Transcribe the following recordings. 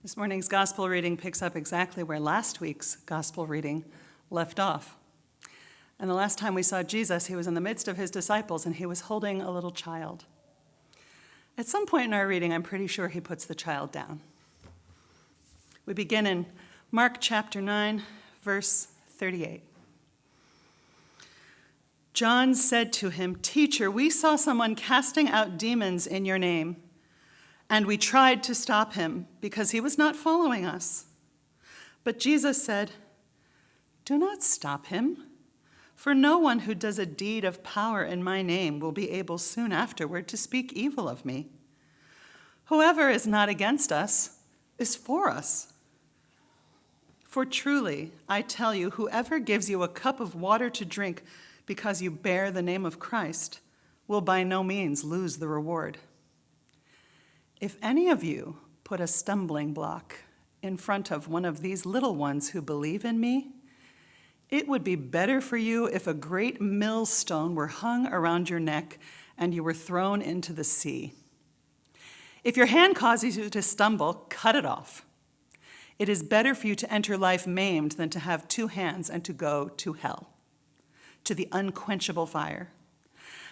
This morning's gospel reading picks up exactly where last week's gospel reading left off. And the last time we saw Jesus, he was in the midst of his disciples and he was holding a little child. At some point in our reading, I'm pretty sure he puts the child down. We begin in Mark chapter 9, verse 38. John said to him, "Teacher, we saw someone casting out demons in your name, and we tried to stop him because he was not following us." But Jesus said, "Do not stop him, for no one who does a deed of power in my name will be able soon afterward to speak evil of me. Whoever is not against us is for us. For truly, I tell you, whoever gives you a cup of water to drink because you bear the name of Christ will by no means lose the reward. If any of you put a stumbling block in front of one of these little ones who believe in me, it would be better for you if a great millstone were hung around your neck and you were thrown into the sea. If your hand causes you to stumble, cut it off. It is better for you to enter life maimed than to have two hands and to go to hell, to the unquenchable fire.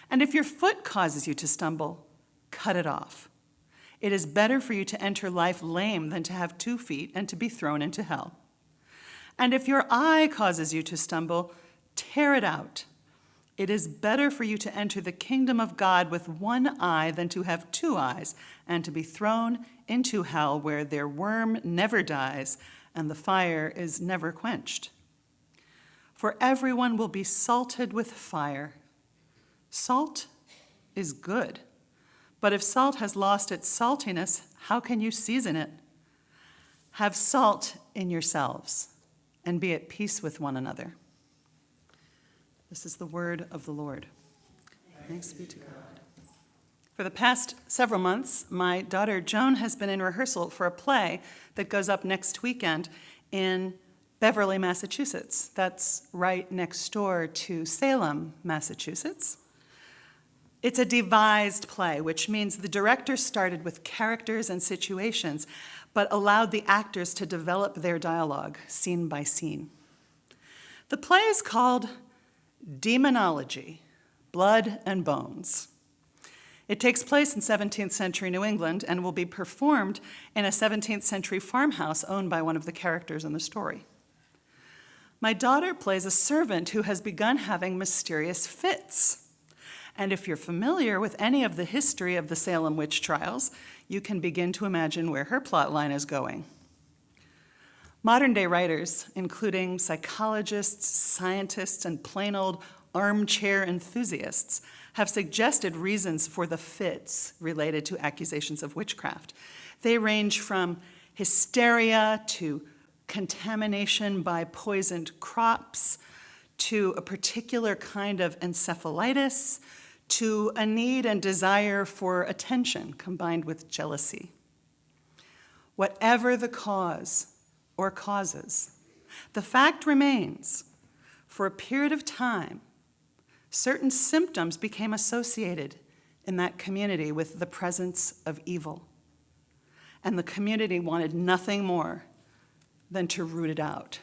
And if your foot causes you to stumble, cut it off. It is better for you to enter life lame than to have 2 feet and to be thrown into hell. And if your eye causes you to stumble, tear it out. It is better for you to enter the kingdom of God with 1 eye than to have 2 eyes and to be thrown into hell where their worm never dies and the fire is never quenched. For everyone will be salted with fire. Salt is good. But if salt has lost its saltiness, how can you season it? Have salt in yourselves and be at peace with one another." This is the word of the Lord. Thanks be to God. For the past several months, my daughter Joan has been in rehearsal for a play that goes up next weekend in Beverly, Massachusetts. That's right next door to Salem, Massachusetts. It's a devised play, which means the director started with characters and situations, but allowed the actors to develop their dialogue scene by scene. The play is called Demonology, Blood and Bones. It takes place in 17th century New England and will be performed in a 17th century farmhouse owned by one of the characters in the story. My daughter plays a servant who has begun having mysterious fits. And if you're familiar with any of the history of the Salem witch trials, you can begin to imagine where her plot line is going. Modern-day writers, including psychologists, scientists, and plain old armchair enthusiasts, have suggested reasons for the fits related to accusations of witchcraft. They range from hysteria to contamination by poisoned crops, to a particular kind of encephalitis, to a need and desire for attention combined with jealousy. Whatever the cause or causes, the fact remains, for a period of time, certain symptoms became associated in that community with the presence of evil. And the community wanted nothing more than to root it out.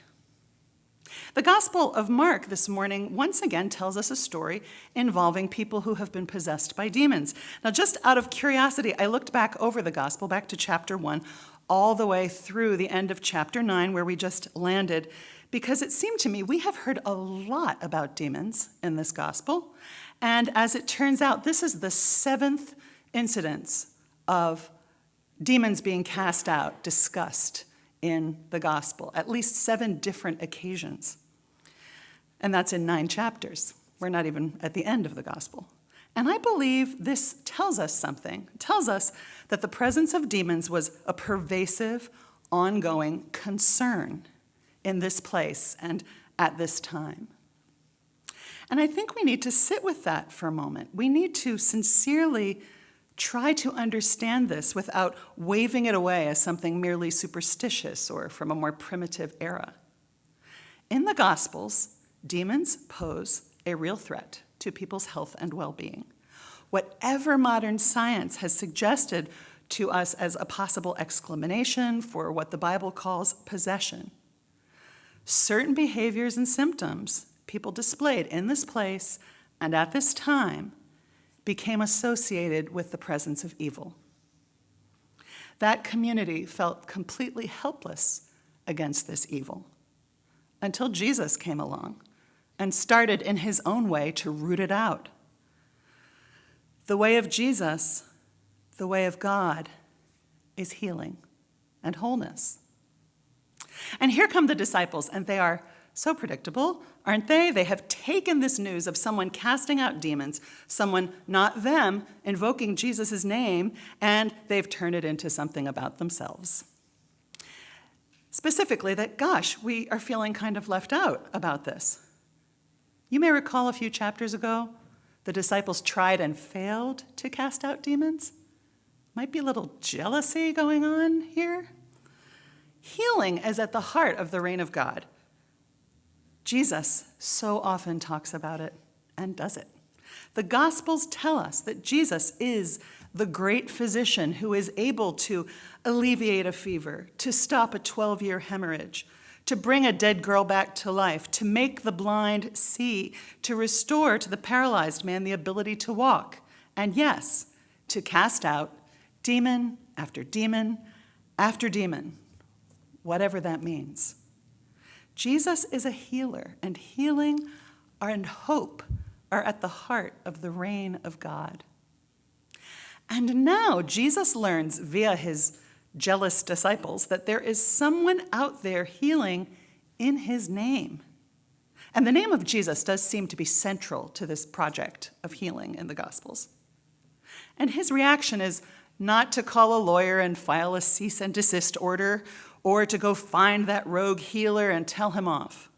The Gospel of Mark this morning once again tells us a story involving people who have been possessed by demons. Now, just out of curiosity, I looked back over the Gospel, back to chapter 1, all the way through the end of chapter 9, where we just landed, because it seemed to me we have heard a lot about demons in this Gospel. And as it turns out, this is the 7th incidence of demons being cast out, discussed in the gospel, at least 7 different occasions. And that's in 9 chapters. We're not even at the end of the gospel. And I believe this tells us something. It tells us that the presence of demons was a pervasive, ongoing concern in this place and at this time. And I think we need to sit with that for a moment. We need to sincerely try to understand this without waving it away as something merely superstitious or from a more primitive era. In the Gospels, demons pose a real threat to people's health and well-being. Whatever modern science has suggested to us as a possible explanation for what the Bible calls possession. Certain behaviors and symptoms people displayed in this place and at this time became associated with the presence of evil. That community felt completely helpless against this evil until Jesus came along and started in his own way to root it out. The way of Jesus, the way of God, is healing and wholeness. And here come the disciples, and they are so predictable, aren't they? They have taken this news of someone casting out demons, someone, not them, invoking Jesus' name, and they've turned it into something about themselves. Specifically that, gosh, we are feeling kind of left out about this. You may recall a few chapters ago, the disciples tried and failed to cast out demons. Might be a little jealousy going on here. Healing is at the heart of the reign of God. Jesus so often talks about it and does it. The Gospels tell us that Jesus is the great physician who is able to alleviate a fever, to stop a 12-year hemorrhage, to bring a dead girl back to life, to make the blind see, to restore to the paralyzed man the ability to walk, and yes, to cast out demon after demon after demon, whatever that means. Jesus is a healer, and healing and hope are at the heart of the reign of God. And now Jesus learns via his jealous disciples that there is someone out there healing in his name. And the name of Jesus does seem to be central to this project of healing in the Gospels. And his reaction is not to call a lawyer and file a cease and desist order, or to go find that rogue healer and tell him off.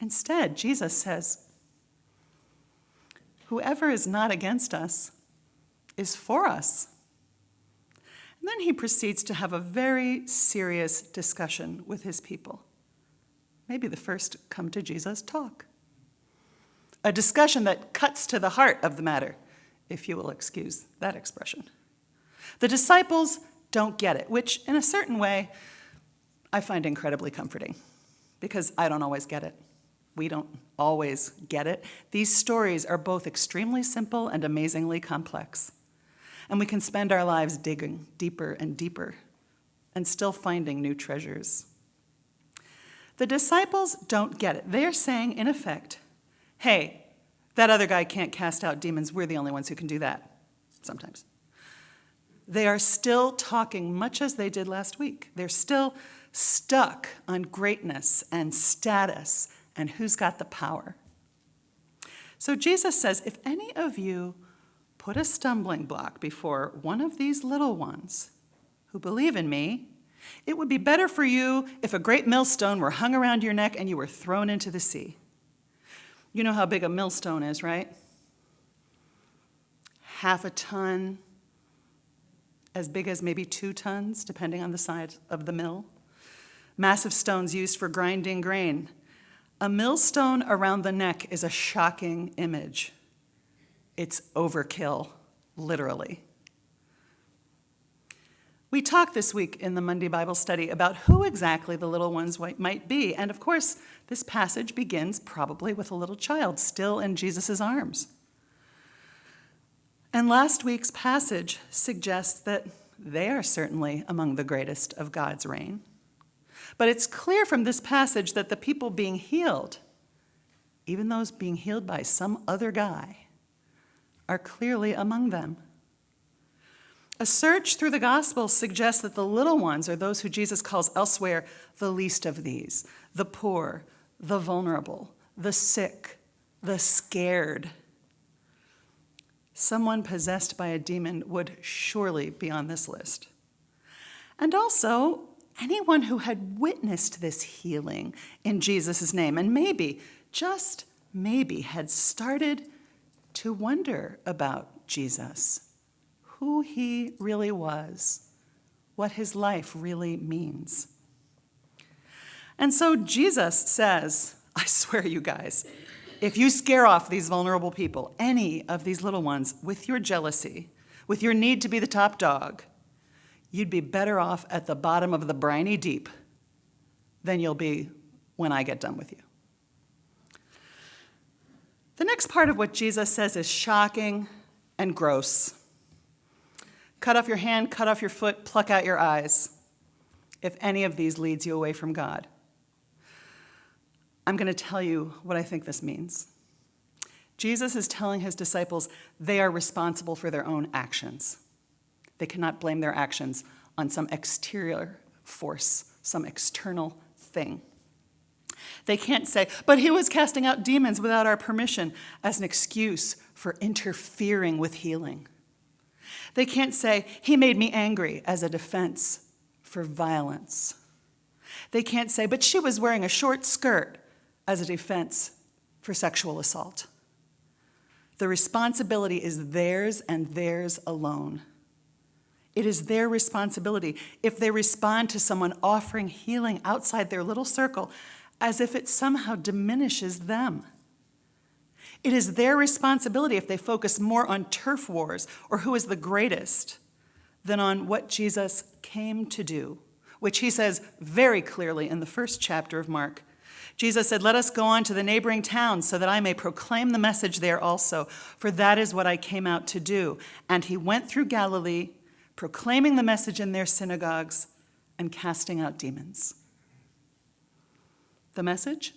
Instead, Jesus says, whoever is not against us is for us. And then he proceeds to have a very serious discussion with his people. Maybe the first come to Jesus talk. A discussion that cuts to the heart of the matter, if you will excuse that expression. The disciples don't get it, which in a certain way I find incredibly comforting, because I don't always get it. We don't always get it. These stories are both extremely simple and amazingly complex. And we can spend our lives digging deeper and deeper and still finding new treasures. The disciples don't get it. They're saying, in effect, hey, that other guy can't cast out demons. We're the only ones who can do that, sometimes. They are still talking much as they did last week. They're still stuck on greatness and status and who's got the power. So Jesus says, if any of you put a stumbling block before one of these little ones who believe in me, it would be better for you if a great millstone were hung around your neck and you were thrown into the sea. You know how big a millstone is, right? Half a ton, as big as maybe 2 tons, depending on the size of the mill. Massive stones used for grinding grain. A millstone around the neck is a shocking image. It's overkill, literally. We talked this week in the Monday Bible study about who exactly the little ones might be. And of course, this passage begins probably with a little child still in Jesus' arms. And last week's passage suggests that they are certainly among the greatest of God's reign. But it's clear from this passage that the people being healed, even those being healed by some other guy, are clearly among them. A search through the Gospels suggests that the little ones are those who Jesus calls elsewhere the least of these, the poor, the vulnerable, the sick, the scared. Someone possessed by a demon would surely be on this list. And also, anyone who had witnessed this healing in Jesus' name, and maybe, just maybe, had started to wonder about Jesus, who he really was, what his life really means. And so Jesus says, I swear, you guys, if you scare off these vulnerable people, any of these little ones, with your jealousy, with your need to be the top dog, you'd be better off at the bottom of the briny deep than you'll be when I get done with you. The next part of what Jesus says is shocking and gross. Cut off your hand, cut off your foot, pluck out your eyes, if any of these leads you away from God. I'm going to tell you what I think this means. Jesus is telling his disciples they are responsible for their own actions. They cannot blame their actions on some exterior force, some external thing. They can't say, but he was casting out demons without our permission, as an excuse for interfering with healing. They can't say, he made me angry, as a defense for violence. They can't say, but she was wearing a short skirt, as a defense for sexual assault. The responsibility is theirs and theirs alone. It is their responsibility if they respond to someone offering healing outside their little circle as if it somehow diminishes them. It is their responsibility if they focus more on turf wars or who is the greatest than on what Jesus came to do, which he says very clearly in the first chapter of Mark. Jesus said, "Let us go on to the neighboring towns so that I may proclaim the message there also, for that is what I came out to do." And he went through Galilee, proclaiming the message in their synagogues and casting out demons. The message?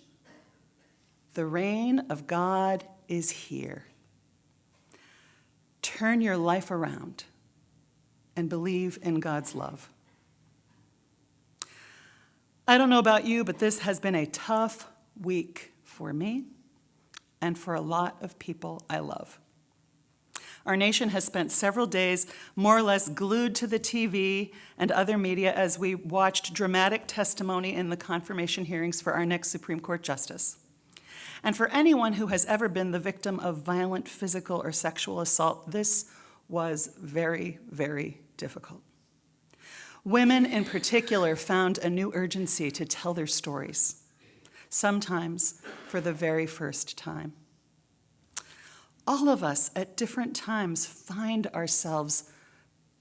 The reign of God is here. Turn your life around and believe in God's love. I don't know about you, but this has been a tough week for me and for a lot of people I love. Our nation has spent several days more or less glued to the TV and other media as we watched dramatic testimony in the confirmation hearings for our next Supreme Court justice. And for anyone who has ever been the victim of violent physical or sexual assault, this was very, very difficult. Women in particular found a new urgency to tell their stories, sometimes for the very first time. All of us at different times find ourselves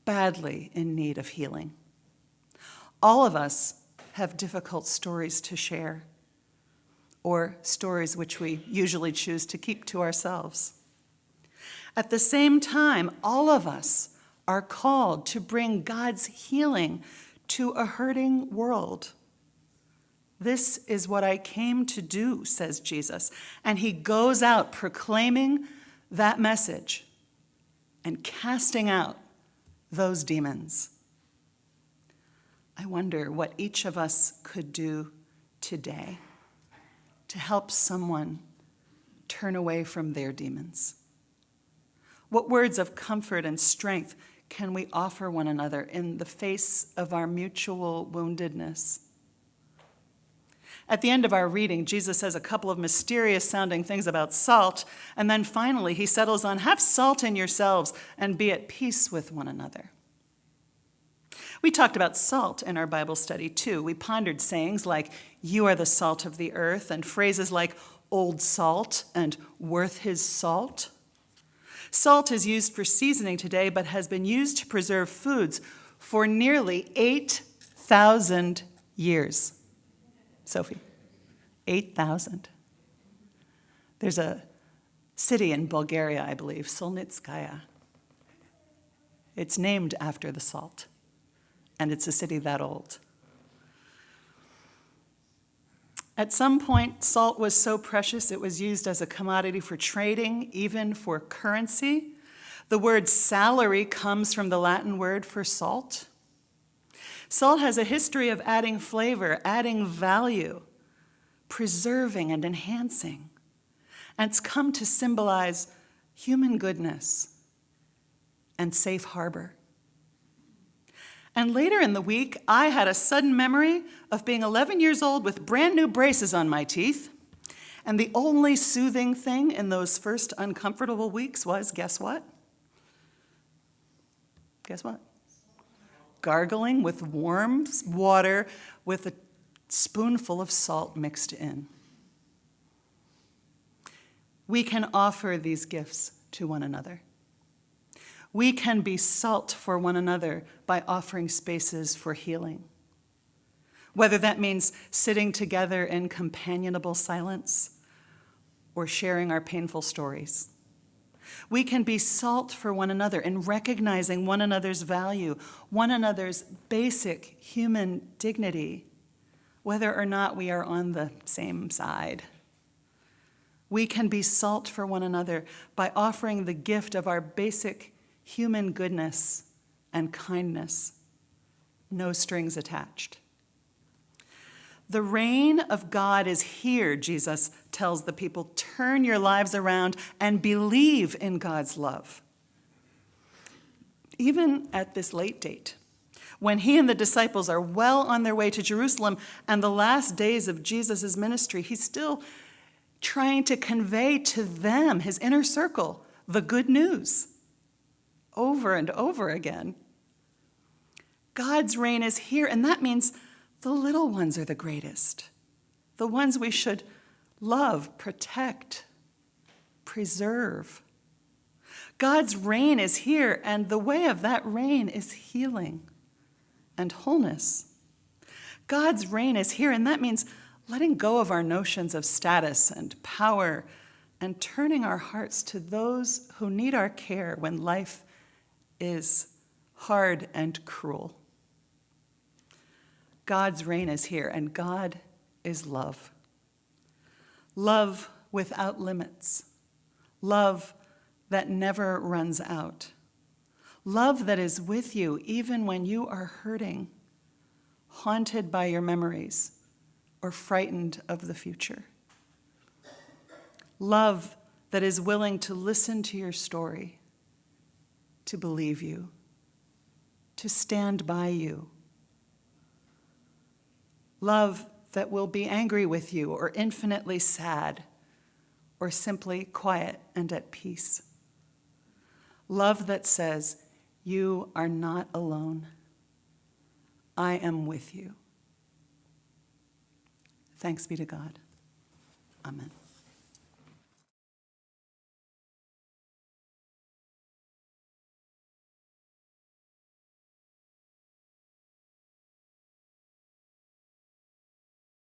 badly in need of healing. All of us have difficult stories to share, or stories which we usually choose to keep to ourselves. At the same time, all of us are called to bring God's healing to a hurting world. This is what I came to do, says Jesus. And he goes out proclaiming that message and casting out those demons. I wonder what each of us could do today to help someone turn away from their demons. What words of comfort and strength can we offer one another in the face of our mutual woundedness? At the end of our reading, Jesus says a couple of mysterious-sounding things about salt, and then finally he settles on, have salt in yourselves and be at peace with one another. We talked about salt in our Bible study, too. We pondered sayings like, you are the salt of the earth, and phrases like old salt and worth his salt. Salt is used for seasoning today, but has been used to preserve foods for nearly 8,000 years. Sophie, 8,000. There's a city in Bulgaria, I believe, Solnitskaya. It's named after the salt, and it's a city that old. At some point, salt was so precious it was used as a commodity for trading, even for currency. The word salary comes from the Latin word for salt. Salt has a history of adding flavor, adding value, preserving and enhancing. And it's come to symbolize human goodness and safe harbor. And later in the week, I had a sudden memory of being 11 years old with brand new braces on my teeth. And the only soothing thing in those first uncomfortable weeks was, guess what? Guess what? Gargling with warm water with a spoonful of salt mixed in. We can offer these gifts to one another. We can be salt for one another by offering spaces for healing. Whether that means sitting together in companionable silence or sharing our painful stories. We can be salt for one another in recognizing one another's value, one another's basic human dignity, whether or not we are on the same side. We can be salt for one another by offering the gift of our basic human goodness and kindness, no strings attached. The reign of God is here, Jesus tells the people. Turn your lives around and believe in God's love. Even at this late date, when he and the disciples are well on their way to Jerusalem and the last days of Jesus' ministry, he's still trying to convey to them, his inner circle, the good news over and over again. God's reign is here, and that means the little ones are the greatest, the ones we should love, protect, preserve. God's reign is here, and the way of that reign is healing and wholeness. God's reign is here, and that means letting go of our notions of status and power and turning our hearts to those who need our care when life is hard and cruel. God's reign is here, and God is love. Love without limits. Love that never runs out. Love that is with you even when you are hurting, haunted by your memories, or frightened of the future. Love that is willing to listen to your story, to believe you, to stand by you. Love that will be angry with you, or infinitely sad, or simply quiet and at peace. Love that says, you are not alone. I am with you. Thanks be to God. Amen.